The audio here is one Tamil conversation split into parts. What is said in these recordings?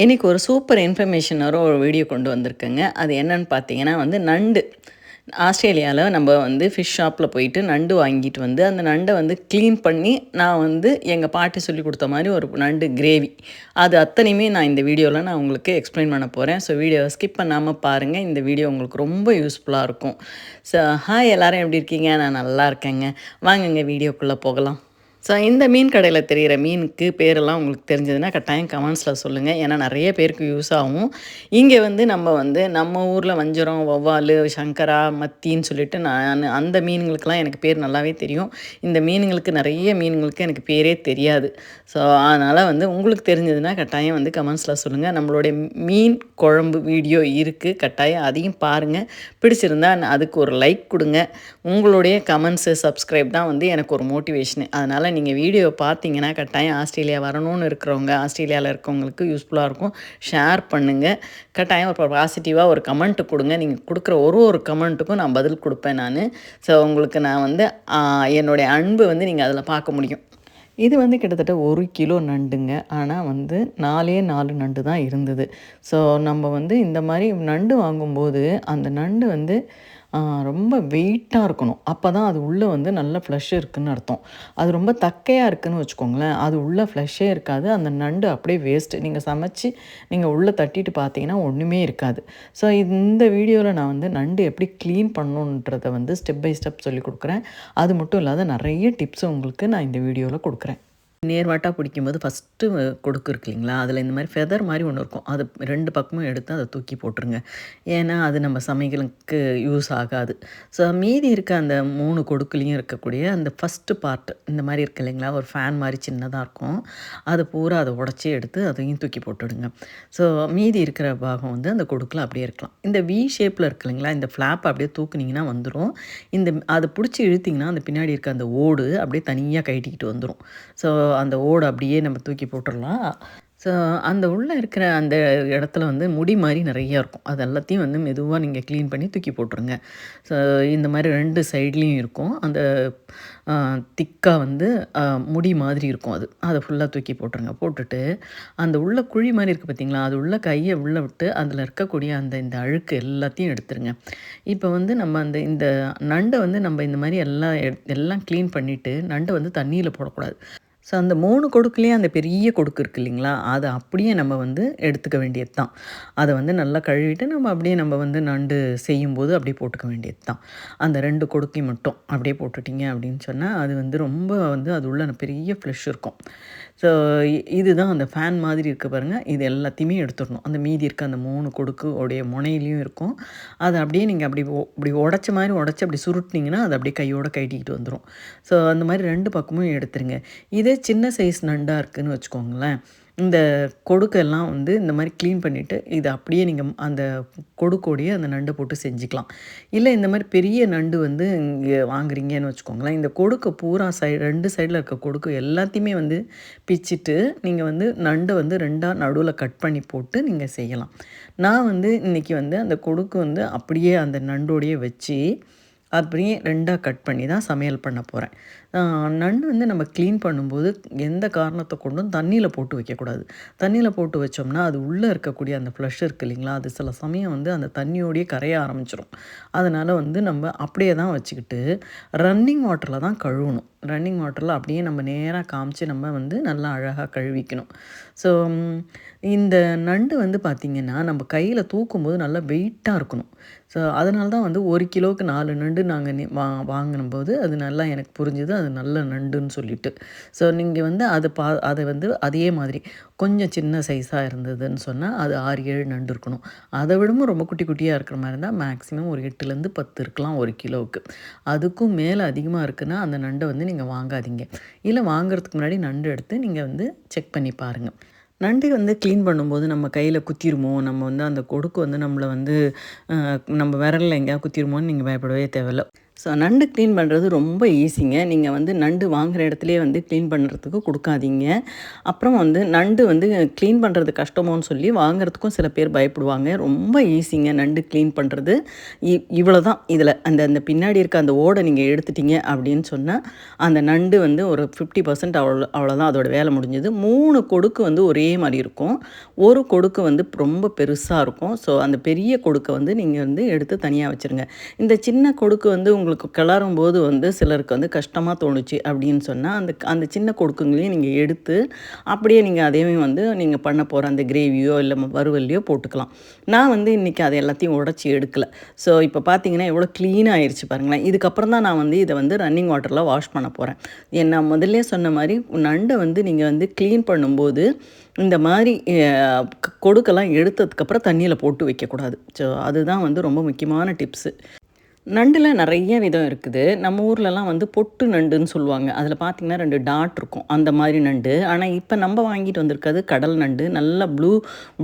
இன்றைக்கி ஒரு சூப்பர் இன்ஃபர்மேஷனோட ஒரு வீடியோ கொண்டு வந்திருக்கேங்க. அது என்னன்னு பார்த்தீங்கன்னா நண்டு. ஆஸ்திரேலியாவில் நம்ம ஃபிஷ் ஷாப்பில் போயிட்டு நண்டு வாங்கிட்டு அந்த நண்டை க்ளீன் பண்ணி நான் எங்கள் பாட்டி சொல்லி கொடுத்த மாதிரி ஒரு நண்டு கிரேவி அது அத்தனையுமே இந்த வீடியோவில் நான் உங்களுக்கு எக்ஸ்பிளைன் பண்ண போகிறேன். ஸோ வீடியோவை ஸ்கிப் பண்ணாமல் பாருங்கள். இந்த வீடியோ உங்களுக்கு ரொம்ப யூஸ்ஃபுல்லாக இருக்கும். ஸோ ஹாய், எல்லோரும் எப்படி இருக்கீங்க? நான் நல்லா இருக்கேங்க. வாங்குங்க வீடியோக்குள்ளே போகலாம். ஸோ இந்த மீன் கடையில் தெரிகிற மீனுக்கு பேரெல்லாம் உங்களுக்கு தெரிஞ்சதுன்னா கட்டாயம் கமெண்ட்ஸில் சொல்லுங்கள். ஏன்னா நிறைய பேருக்கு யூஸ் ஆகும். இங்கே நம்ம ஊரில் வஞ்சரம், வவ்வால், சங்கரா, மத்தின்னு சொல்லிட்டு நான் அந்த மீன்களுக்கெல்லாம் எனக்கு பேர் நல்லாவே தெரியும். இந்த மீன்களுக்கு நிறைய மீன்களுக்கு எனக்கு பேரே தெரியாது. ஸோ அதனால் உங்களுக்கு தெரிஞ்சதுன்னா கட்டாயம் கமெண்ட்ஸில் சொல்லுங்கள். நம்மளுடைய மீன் குழம்பு வீடியோ இருக்குது, கட்டாயம் அதையும் பாருங்கள். பிடிச்சிருந்தா அதுக்கு ஒரு லைக் கொடுங்க. உங்களுடைய கமெண்ட்ஸு, சப்ஸ்கிரைப் தான் எனக்கு ஒரு மோட்டிவேஷனு. அதனால் நீங்கள் வீடியோ பார்த்தீங்கன்னா கட்டாயம் ஆஸ்திரேலியா வரணும்னு இருக்கிறவங்க, ஆஸ்திரேலியாவில் இருக்கவங்களுக்கு யூஸ்ஃபுல்லாக இருக்கும். ஷேர் பண்ணுங்கள். கட்டாயம் ஒரு பாசிட்டிவாக ஒரு கமெண்ட்டு கொடுங்க. நீங்கள் கொடுக்குற ஒரு கமெண்ட்டுக்கும் நான் பதில் கொடுப்பேன் நான். ஸோ உங்களுக்கு நான் என்னுடைய அன்பு நீங்கள் அதில் பார்க்க முடியும். இது கிட்டத்தட்ட 1 கிலோ நண்டுங்க. ஆனால் 4 நண்டு தான் இருந்தது. ஸோ நம்ம இந்த மாதிரி நண்டு வாங்கும்போது அந்த நண்டு ரொம்ப வெயிட்டாக இருக்கணும். அப்போ தான் அது உள்ளே நல்ல ஃப்ளஷ் இருக்குதுன்னு அர்த்தம். அது ரொம்ப தக்கையாக இருக்குதுன்னு வச்சுக்கோங்களேன், அது உள்ளே ஃப்ளஷ்ஷே இருக்காது. அந்த நண்டு அப்படியே வேஸ்ட்டு. நீங்கள் சமைச்சு நீங்கள் உள்ளே தட்டிட்டு பார்த்தீங்கன்னா ஒன்றுமே இருக்காது. ஸோ இந்த வீடியோவில் நான் நண்டு எப்படி க்ளீன் பண்ணணுன்றதை ஸ்டெப் பை ஸ்டெப் சொல்லிக் கொடுக்குறேன். அது மட்டும் இல்லாத நிறைய டிப்ஸும் உங்களுக்கு நான் இந்த வீடியோவில் கொடுக்குறேன். நேர்வாட்டாக பிடிக்கும்போது ஃபஸ்ட்டு கொடுக்கு இருக்கு இல்லைங்களா, அதில் இந்த மாதிரி ஃபெதர் மாதிரி ஒன்று இருக்கும். அது 2 பக்கமும் எடுத்து அதை தூக்கி போட்டுருங்க. ஏன்னா அது நம்ம சமையலுக்கு யூஸ் ஆகாது. ஸோ மீதி இருக்க அந்த 3 கொடுக்குலேயும் இருக்கக்கூடிய அந்த ஃபஸ்ட்டு பார்ட் இந்த மாதிரி இருக்குது இல்லைங்களா, ஒரு ஃபேன் மாதிரி சின்னதாக இருக்கும். அது பூரா அதை உடச்சி எடுத்து அதையும் தூக்கி போட்டுவிடுங்க. ஸோ மீதி இருக்கிற பாகம் அந்த கொடுக்கில் அப்படியே இருக்கலாம். இந்த வி ஷேப்பில் இருக்கு இல்லைங்களா, இந்த ஃப்ளாப்பை அப்படியே தூக்குனிங்கன்னா வந்துடும். அதை பிடிச்சி இழுத்திங்கன்னா அந்த பின்னாடி இருக்க அந்த ஓடு அப்படியே தனியாக கட்டிக்கிட்டு வந்துடும். ஸோ அந்த ஓடு அப்படியே நம்ம தூக்கி போட்டுடலாம். ஸோ அந்த உள்ளே இருக்கிற அந்த இடத்துல முடி மாதிரி நிறையா இருக்கும். அது எல்லாத்தையும் மெதுவாக நீங்கள் க்ளீன் பண்ணி தூக்கி போட்டுருங்க. ஸோ இந்த மாதிரி 2 சைட்லேயும் இருக்கும். அந்த திக்காக முடி மாதிரி இருக்கும். அதை ஃபுல்லாக தூக்கி போட்டுருங்க. போட்டுட்டு அந்த உள்ள குழி மாதிரி இருக்குது பார்த்தீங்களா, அது உள்ள கையை உள்ளே விட்டு அதில் இருக்கக்கூடிய இந்த அழுக்கு எல்லாத்தையும் எடுத்துருங்க. இப்போ நம்ம இந்த நண்டை நம்ம இந்த மாதிரி எல்லாம் க்ளீன் பண்ணிவிட்டு நண்டை தண்ணியில் போடக்கூடாது. ஸோ அந்த 3 கொடுக்குலேயும் அந்த பெரிய கொடுக்கு இருக்குது இல்லைங்களா, அதை அப்படியே நம்ம எடுத்துக்க வேண்டியது தான். அதை நல்லா கழுவிட்டு நம்ம அப்படியே நம்ம நண்டு செய்யும்போது அப்படியே போட்டுக்க வேண்டியது தான். அந்த 2 கொடுக்கையும் மட்டும் அப்படியே போட்டுட்டிங்க அப்படின்னு சொன்னால் அது ரொம்ப அது உள்ள பெரிய ஃப்ளஷ் இருக்கும். ஸோ இதுதான் அந்த ஃபேன் மாதிரி இருக்க பாருங்கள், இது எல்லாத்தையுமே எடுத்துடணும். அந்த மீதி இருக்க அந்த 3 கொடுக்கு உடைய முனையிலையும் இருக்கும். அதை அப்படியே நீங்கள் இப்படி உடச்ச மாதிரி உடச்சி அப்படி சுருட்டினீங்கன்னா அது அப்படியே கையோடு கட்டிக்கிட்டு வந்துடும். ஸோ அந்த மாதிரி 2 பக்கமும் எடுத்துருங்க. இதே சின்ன சைஸ் நண்டாக இருக்குதுன்னு வச்சுக்கோங்களேன், இந்த கொடுக்கெல்லாம் இந்த மாதிரி க்ளீன் பண்ணிவிட்டு இதை அப்படியே நீங்கள் அந்த கொடுக்கோடைய அந்த நண்டை போட்டு செஞ்சுக்கலாம். இல்லை இந்த மாதிரி பெரிய நண்டு இங்கே வாங்குறீங்கன்னு வச்சுக்கோங்களேன், இந்த கொடுக்க பூரா 2 சைடில் இருக்க கொடுக்கு எல்லாத்தையுமே பிச்சுட்டு நீங்கள் நண்டை 2ஆக நடுவில் கட் பண்ணி போட்டு நீங்கள் செய்யலாம். நான் இன்றைக்கி அந்த கொடுக்கு அப்படியே அந்த நண்டோடையே வச்சு அப்படியே 2ஆக கட் பண்ணி தான் சமையல் பண்ண போகிறேன். நண்டு நம்ம க்ளீன் பண்ணும்போது எந்த காரணத்தை கொண்டும் தண்ணியில் போட்டு வைக்கக்கூடாது. தண்ணியில் போட்டு வச்சோம்னா அது உள்ளே இருக்கக்கூடிய அந்த ஃப்ளஷ் இருக்குது இல்லைங்களா, அது சில சமயம் அந்த தண்ணியோடையே கரைய ஆரம்பிச்சிடும். அதனால் நம்ம அப்படியே தான் வச்சுக்கிட்டு ரன்னிங் வாட்டரில் தான் கழுவணும். ரன்னிங் வாட்டரில் அப்படியே நம்ம நேராக காமிச்சு நம்ம நல்லா அழகாக கழுவிக்கணும். ஸோ இந்த நண்டு பார்த்திங்கன்னா நம்ம கையில் தூக்கும்போது நல்லா வெயிட்டாக இருக்கணும். ஸோ அதனால தான் 1 கிலோவுக்கு 4 நண்டு நாங்கள் வாங்கினும்போது அது நல்லா எனக்கு புரிஞ்சுது, அது நல்ல நண்டுன்னு சொல்லிட்டு. ஸோ நீங்கள் அதை அதே மாதிரி கொஞ்சம் சின்ன சைஸாக இருந்ததுன்னு சொன்னால் அது 6, 7 நண்டு இருக்கணும். அதை விடவும் ரொம்ப குட்டி குட்டியாக இருக்கிற மாதிரி இருந்தால் மேக்ஸிமம் ஒரு 8லேருந்து 10 இருக்கலாம் 1 கிலோவுக்கு. அதுக்கும் மேலே அதிகமாக இருக்குன்னா அந்த நண்டை நீங்கள் வாங்காதீங்க. இல்லை வாங்குறதுக்கு முன்னாடி நண்டு எடுத்து நீங்கள் செக் பண்ணி பாருங்கள். நண்டு க்ளீன் பண்ணும்போது நம்ம கையில் குத்திருமோ, நம்ம அந்த கொடுக்கு நம்மளை நம்ம விரலில் எங்கேயா குத்திருமோன்னு நீங்கள் பயப்படவே தேவையில்ல. ஸோ நண்டு க்ளீன் பண்ணுறது ரொம்ப ஈஸிங்க. நீங்கள் வந்து நண்டு வாங்குகிற இடத்துலையே வந்து க்ளீன் பண்ணுறதுக்கு கொடுக்காதீங்க. அப்புறம் வந்து நண்டு வந்து க்ளீன் பண்ணுறது கஷ்டமோன்னு சொல்லி வாங்குறதுக்கும் சில பேர் பயப்படுவாங்க. ரொம்ப ஈஸிங்க நண்டு க்ளீன் பண்ணுறது. இவ்வளோ தான் இதில். அந்த அந்த பின்னாடி இருக்க அந்த ஓடை நீங்கள் எடுத்துட்டீங்க அப்படின்னு சொன்னால் அந்த நண்டு வந்து ஒரு 50% அவ்வளோதான் அதோட வேலை முடிஞ்சது. 3 கொடுக்கு வந்து ஒரே மாதிரி இருக்கும். ஒரு கொடுக்கு வந்து ரொம்ப பெருசாக இருக்கும். ஸோ அந்த பெரிய கொடுக்கை வந்து நீங்கள் வந்து எடுத்து தனியாக வச்சுருங்க. இந்த சின்ன கொடுக்கு வந்து உங்களுக்கு கிளறும் போது வந்து சிலருக்கு வந்து கஷ்டமாக தோணுச்சு அப்படின்னு சொன்னால் அந்த அந்த சின்ன கொடுக்குங்களையும் நீங்கள் எடுத்து அப்படியே நீங்கள் அதையும் வந்து நீங்கள் பண்ண போகிற அந்த கிரேவியோ இல்லை வறுவல்லையோ போட்டுக்கலாம். நான் வந்து இன்றைக்கி அதை எல்லாத்தையும் உடச்சி எடுக்கலை. ஸோ இப்போ பார்த்தீங்கன்னா எவ்வளோ க்ளீனாக ஆயிடுச்சு பாருங்களேன். இதுக்கப்புறம் தான் நான் வந்து இதை வந்து ரன்னிங் வாட்டரில் வாஷ் பண்ண போகிறேன். நான் முதல்ல சொன்ன மாதிரி நண்டை வந்து நீங்கள் வந்து க்ளீன் பண்ணும்போது இந்த மாதிரி கொடுக்கெல்லாம் எடுத்ததுக்கப்புறம் தண்ணியில் போட்டு வைக்கக்கூடாது. ஸோ அதுதான் வந்து ரொம்ப முக்கியமான டிப்ஸு. நண்டில் நிறைய விதம் இருக்குது. நம்ம ஊர்லலாம் வந்து பொட்டு நண்டுன்னு சொல்லுவாங்க. அதில் பார்த்திங்கன்னா 2 டாட் இருக்கும். அந்த மாதிரி நண்டு. ஆனால் இப்போ நம்ம வாங்கிட்டு வந்திருக்கிறது கடல் நண்டு. நல்ல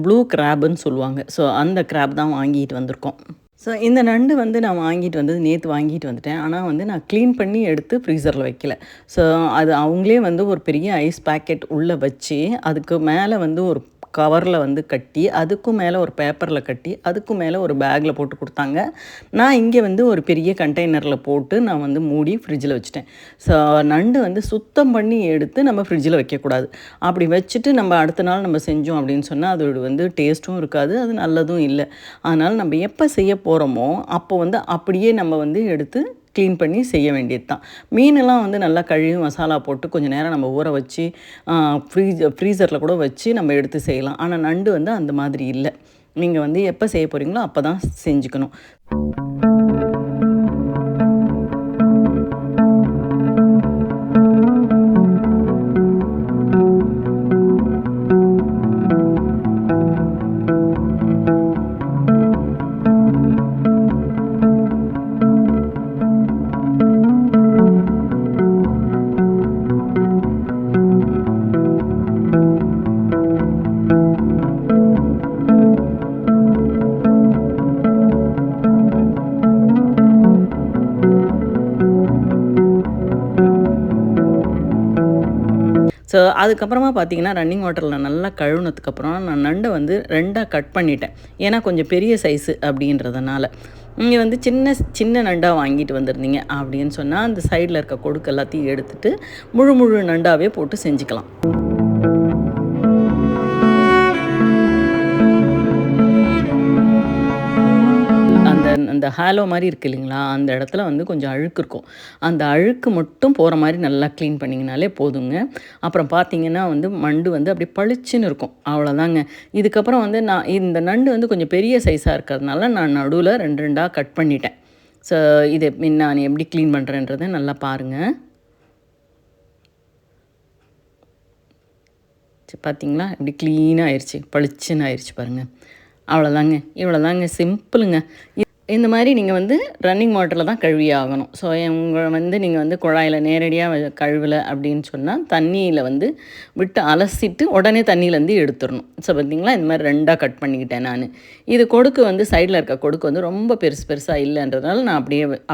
ப்ளூ கிராப்னு சொல்லுவாங்க. ஸோ அந்த கிராப் தான் வாங்கிட்டு வந்திருக்கோம். ஸோ இந்த நண்டு வந்து நான் வாங்கிட்டு வந்தது நேற்று வாங்கிட்டு வந்துட்டேன். ஆனால் வந்து நான் க்ளீன் பண்ணி எடுத்து ஃப்ரீசரில் வைக்கல. ஸோ அது அவங்களே வந்து ஒரு பெரிய ஐஸ் பேக்கெட் உள்ளே வச்சு அதுக்கு மேலே வந்து ஒரு கவரில் வந்து கட்டி அதுக்கும் மேலே ஒரு பேப்பரில் கட்டி அதுக்கும் மேலே ஒரு பேக்கில் போட்டு கொடுத்தாங்க. நான் இங்கே வந்து ஒரு பெரிய கண்டெய்னரில் போட்டு நான் வந்து மூடி ஃப்ரிட்ஜில் வச்சுட்டேன். ஸோ நண்டு வந்து சுத்தம் பண்ணி எடுத்து நம்ம ஃப்ரிட்ஜில் வைக்கக்கூடாது. அப்படி வச்சுட்டு நம்ம அடுத்த நாள் நம்ம செஞ்சோம் அப்படின்னு சொன்னால் அதோட வந்து டேஸ்ட்டும் இருக்காது, அது நல்லதும் இல்லை. அதனால் நம்ம எப்போ செய்ய போகிறோமோ அப்போ வந்து அப்படியே நம்ம வந்து எடுத்து க்ளீன் பண்ணி செய்ய வேண்டியது தான். மீனெல்லாம் வந்து நல்லா கழுவி மசாலா போட்டு கொஞ்சம் நேரம் நம்ம ஊற வச்சு ஃப்ரீசரில் கூட வச்சு நம்ம எடுத்து செய்யலாம். ஆனால் நண்டு வந்து அந்த மாதிரி இல்லை. நீங்கள் வந்து எப்போ செய்ய போகிறீங்களோ அப்போ தான் செஞ்சுக்கணும். ஸோ அதுக்கப்புறமா பார்த்தீங்கன்னா ரன்னிங் வாட்டரில் நல்லா கழுவுனதுக்கப்புறம் நான் நண்டை வந்து 2ஆக கட் பண்ணிட்டேன். ஏன்னா கொஞ்சம் பெரிய சைஸு அப்படின்றதுனால. நீங்கள் வந்து சின்ன நண்டாக வாங்கிட்டு வந்திருந்தீங்க அப்படின்னு சொன்னால் அந்த சைடில் இருக்க கொடுக்கு எல்லாத்தையும் எடுத்துகிட்டு முழு நண்டாகவே போட்டு செஞ்சுக்கலாம். அந்த ஹாலோ மாதிரி இருக்குது இல்லைங்களா, அந்த இடத்துல வந்து கொஞ்சம் அழுக்கு இருக்கும். அந்த அழுக்கு மட்டும் போகிற மாதிரி நல்லா க்ளீன் பண்ணிங்கனாலே போதுங்க. அப்புறம் பார்த்திங்கன்னா வந்து நண்டு வந்து அப்படியே பளிச்சுன்னு இருக்கும். அவ்வளோதாங்க. இதுக்கப்புறம் வந்து நான் இந்த நண்டு வந்து கொஞ்சம் பெரிய சைஸாக இருக்கிறதுனால நான் நடுவில் 2ஆக கட் பண்ணிட்டேன். ஸோ இதை நான் எப்படி க்ளீன் பண்ணுறேன்றதை நல்லா பாருங்கள். பார்த்திங்களா எப்படி க்ளீனாக ஆயிடுச்சு, பளிச்சுன்னு ஆயிடுச்சு பாருங்கள். அவ்வளோதாங்க. இவ்வளோதாங்க, சிம்பிளுங்க. இந்த மாதிரி நீங்கள் வந்து ரன்னிங் வாட்டரில் தான் கழுவி ஆகணும். ஸோ உங்களை வந்து நீங்கள் வந்து குழாயில் நேரடியாக கழுவலை அப்படின்னு சொன்னால் தண்ணியில் வந்து விட்டு அலசிட்டு உடனே தண்ணியிலேருந்து எடுத்துடணும். ஸோ பார்த்திங்களா இந்த மாதிரி 2ஆக கட் பண்ணிக்கிட்டேன் நான். இது கொடுக்கு வந்து சைடில் இருக்க கொடுக்கு வந்து ரொம்ப பெருசாக இல்லைன்றதுனால நான்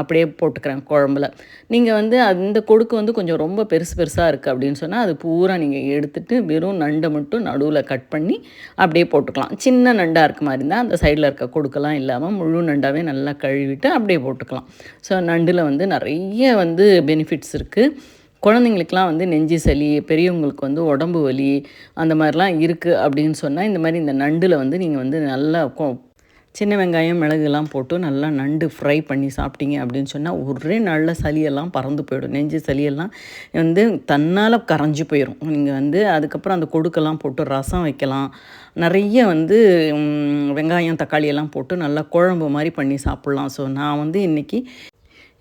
அப்படியே போட்டுக்கிறேன் குழம்புல. நீங்கள் வந்து அந்த கொடுக்கு வந்து கொஞ்சம் ரொம்ப பெருசாக இருக்குது அப்படின்னு சொன்னால் அது பூரா நீங்கள் எடுத்துகிட்டு வெறும் நண்டை மட்டும் நடுவில் கட் பண்ணி அப்படியே போட்டுக்கலாம். சின்ன நண்டாக இருக்க மாதிரி இருந்தால் அந்த சைடில் இருக்க கொடுக்கெல்லாம் இல்லாமல் முழு நண்டாகவே நல்லா கழுவிட்டு அப்படியே போட்டுக்கலாம். ஸோ நண்டில் வந்து நிறைய வந்து பெனிஃபிட்ஸ் இருக்குது. குழந்தைங்களுக்கெலாம் வந்து நெஞ்சு சளி, பெரியவங்களுக்கு வந்து உடம்பு வலி அந்த மாதிரிலாம் இருக்குது அப்படின்னு சொன்னால் இந்த மாதிரி இந்த நண்டில் வந்து நீங்கள் வந்து நல்லா சின்ன வெங்காயம் மிளகுலாம் போட்டு நல்லா நண்டு ஃப்ரை பண்ணி சாப்பிட்டீங்க அப்படின்னு சொன்னால் ஒரே நல்ல சளியெல்லாம் பறந்து போயிடும். நெஞ்சு சளியெல்லாம் வந்து தன்னால் கரைஞ்சி போயிடும். நீங்கள் வந்து அதுக்கப்புறம் அந்த கொடுக்கெல்லாம் போட்டு ரசம் வைக்கலாம். நிறைய வந்து வெங்காயம் தக்காளியெல்லாம் போட்டு நல்லா குழம்பு மாதிரி பண்ணி சாப்பிட்லாம். ஸோ நான் வந்து இன்றைக்கி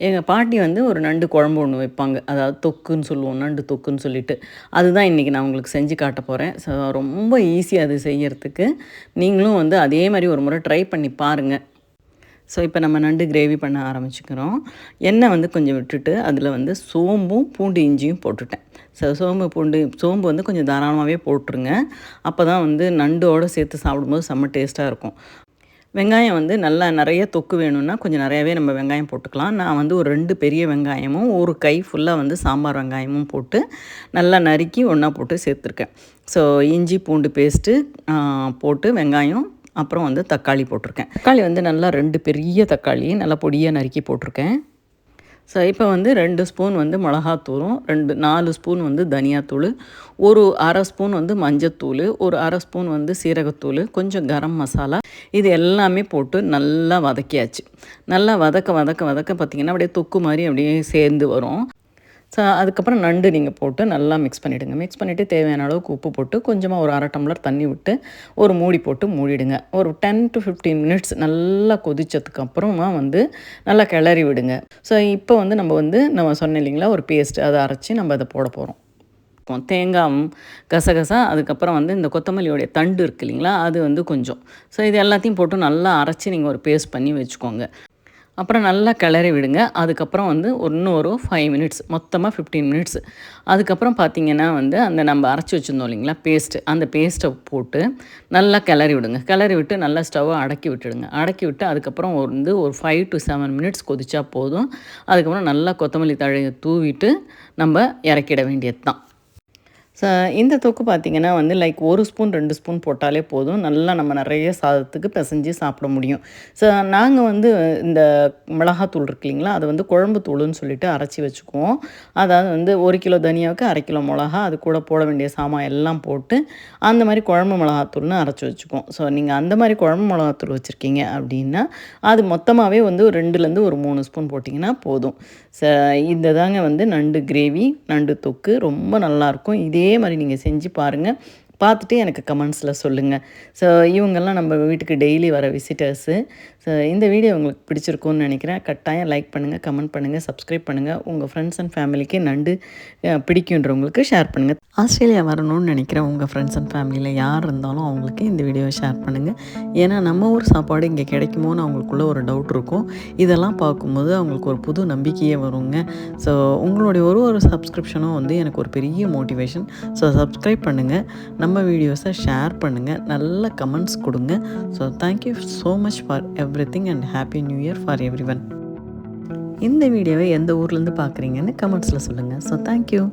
எங்கள் பாட்டி வந்து ஒரு நண்டு குழம்பு ஒன்று வைப்பாங்க. அதாவது தொக்குன்னு சொல்லுவோம், நண்டு தொக்குன்னு சொல்லிட்டு. அதுதான் இன்றைக்கி நான் உங்களுக்கு செஞ்சு காட்ட போகிறேன். ஸோ ரொம்ப ஈஸி அது செய்யறதுக்கு. நீங்களும் வந்து அதே மாதிரி ஒரு முறை ட்ரை பண்ணி பாருங்கள். ஸோ இப்போ நம்ம நண்டு கிரேவி பண்ண ஆரம்பிச்சுக்கிறோம். எண்ணெய் வந்து கொஞ்சம் விட்டுட்டு அதில் வந்து சோம்பும் பூண்டு இஞ்சியும் போட்டுட்டேன். ஸோ சோம்பு வந்து கொஞ்சம் தாராளமாகவே போட்டுருங்க. அப்போ தான் வந்து நண்டோடு சேர்த்து சாப்பிடும்போது செம்ம டேஸ்ட்டாக இருக்கும். வெங்காயம் வந்து நல்லா நிறைய தொக்கு வேணும்னா கொஞ்சம் நிறையாவே நம்ம வெங்காயம் போட்டுக்கலாம். நான் வந்து ஒரு 2 பெரிய வெங்காயமும் ஒரு கை ஃபுல்லாக வந்து சாம்பார் வெங்காயமும் போட்டு நல்லா நறுக்கி ஒன்றா போட்டு சேர்த்துருக்கேன். ஸோ இஞ்சி பூண்டு பேஸ்ட்டு போட்டு வெங்காயம், அப்புறம் வந்து தக்காளி போட்டிருக்கேன். தக்காளி வந்து நல்லா 2 பெரிய தக்காளி நல்லா பொடியாக நறுக்கி போட்டிருக்கேன். ஸோ இப்போ வந்து 2 ஸ்பூன் வந்து மிளகாத்தூளும் 4 ஸ்பூன் வந்து தனியாத்தூள், ஒரு அரை ஸ்பூன் வந்து மஞ்சத்தூள், ஒரு அரை ஸ்பூன் வந்து சீரகத்தூள், கொஞ்சம் கரம் மசாலா, இது எல்லாமே போட்டு நல்லா வதக்கியாச்சு. நல்லா வதக்க பார்த்திங்கன்னா அப்படியே தொக்கு மாதிரி அப்படியே சேர்ந்து வரும். ஸோ அதுக்கப்புறம் நண்டு நீங்கள் போட்டு நல்லா மிக்ஸ் பண்ணிவிடுங்க. மிக்ஸ் பண்ணிவிட்டு தேவையான அளவுக்கு உப்பு போட்டு கொஞ்சமாக ஒரு அரை டம்ளர் தண்ணி விட்டு ஒரு மூடி போட்டு மூடிடுங்க. ஒரு 10 to 15 மினிட்ஸ் நல்லா கொதித்ததுக்கப்புறமா வந்து நல்லா கிளறி விடுங்க. ஸோ இப்போ வந்து நம்ம சொன்னேன் இல்லைங்களா ஒரு பேஸ்ட், அதை அரைச்சி நம்ம அதை போட போகிறோம். தேங்காய், கசகசா, அதுக்கப்புறம் வந்து இந்த கொத்தமல்லியோடைய தண்டு இருக்குது இல்லைங்களா, அது வந்து கொஞ்சம். ஸோ இது எல்லாத்தையும் போட்டு நல்லா அரைச்சி நீங்கள் ஒரு பேஸ்ட் பண்ணி வச்சுக்கோங்க. அப்புறம் நல்லா கிளறி விடுங்க. அதுக்கப்புறம் வந்து இன்னும் ஒரு 5 மினிட்ஸ், மொத்தமாக 15 மினிட்ஸ். அதுக்கப்புறம் பார்த்திங்கன்னா வந்து அந்த நம்ம அரைச்சி வச்சுருந்தோம் இல்லைங்களா பேஸ்ட்டு, அந்த பேஸ்ட்டை போட்டு நல்லா கிளறி விடுங்க. கிளறி விட்டு நல்லா ஸ்டவ்வை அடக்கி விட்டுடுங்க. அடக்கி விட்டு அதுக்கப்புறம் வந்து ஒரு 5 to 7 மினிட்ஸ் கொதிச்சா போதும். அதுக்கப்புறம் நல்லா கொத்தமல்லி தழையை தூவிட்டு நம்ம இறக்கிட வேண்டியது தான். ஸோ இந்த தொக்கு பார்த்திங்கன்னா வந்து லைக் 1 ஸ்பூன் 2 ஸ்பூன் போட்டாலே போதும். நல்லா நம்ம நிறைய சாதத்துக்கு பிசைஞ்சு சாப்பிட முடியும். ஸோ நாங்கள் வந்து இந்த மிளகாத்தூள் இருக்கு இல்லைங்களா, அது வந்து குழம்பு தூளுன்னு சொல்லிட்டு அரைச்சி வச்சுக்குவோம். அதாவது வந்து 1 கிலோ தனியாவுக்கு 1/2 கிலோ மிளகா, அது கூட போட வேண்டிய சாமான் எல்லாம் போட்டு அந்த மாதிரி குழம்பு மிளகாத்தூள்னு அரைச்சி வச்சுக்குவோம். ஸோ நீங்கள் அந்த மாதிரி குழம்பு மிளகாத்தூள் வச்சுருக்கீங்க அப்படின்னா அது மொத்தமாகவே வந்து ஒரு 2லேருந்து ஒரு 3 ஸ்பூன் போட்டிங்கன்னா போதும். ஸோ இந்த தாங்க வந்து நண்டு கிரேவி, நண்டு தொக்கு ரொம்ப நல்லாயிருக்கும். இதே மாதிரி நீங்கள் செஞ்சு பாருங்கள். பார்த்துட்டு எனக்கு கமெண்ட்ஸில் சொல்லுங்கள். ஸோ இவங்கெல்லாம் நம்ம வீட்டுக்கு டெய்லி வர விசிட்டர்ஸு. ஸோ இந்த வீடியோ உங்களுக்கு பிடிச்சிருக்கும்னு நினைக்கிறேன். கட்டாயம் லைக் பண்ணுங்கள், கமெண்ட் பண்ணுங்கள், சப்ஸ்கிரைப் பண்ணுங்கள். உங்கள் ஃப்ரெண்ட்ஸ் அண்ட் ஃபேமிலிக்கு நண்டு பிடிக்குன்றவங்களுக்கு ஷேர் பண்ணுங்கள். ஆஸ்திரேலியா வரணும்னு நினைக்கிற உங்கள் ஃப்ரெண்ட்ஸ் அண்ட் ஃபேமிலியில் யார் இருந்தாலும் அவங்களுக்கு இந்த வீடியோவை ஷேர் பண்ணுங்கள். ஏன்னா நம்ம ஊர் சாப்பாடு இங்கே கிடைக்குமோன்னு அவங்களுக்குள்ள ஒரு டவுட் இருக்கும். இதெல்லாம் பார்க்கும்போது அவங்களுக்கு ஒரு புது நம்பிக்கையே வருங்க. ஸோ உங்களுடைய ஒரு சப்ஸ்கிரிப்ஷனும் வந்து எனக்கு ஒரு பெரிய மோட்டிவேஷன். ஸோ சப்ஸ்கிரைப் பண்ணுங்கள், நம்ம வீடியோஸை ஷேர் பண்ணுங்கள், நல்ல கமெண்ட்ஸ் கொடுங்க. So thank you so much for everything and happy new year for every one. இந்த வீடியோவை எந்த ஊர்லேருந்து பார்க்குறீங்கன்னு கமெண்ட்ஸில் சொல்லுங்கள். So thank you.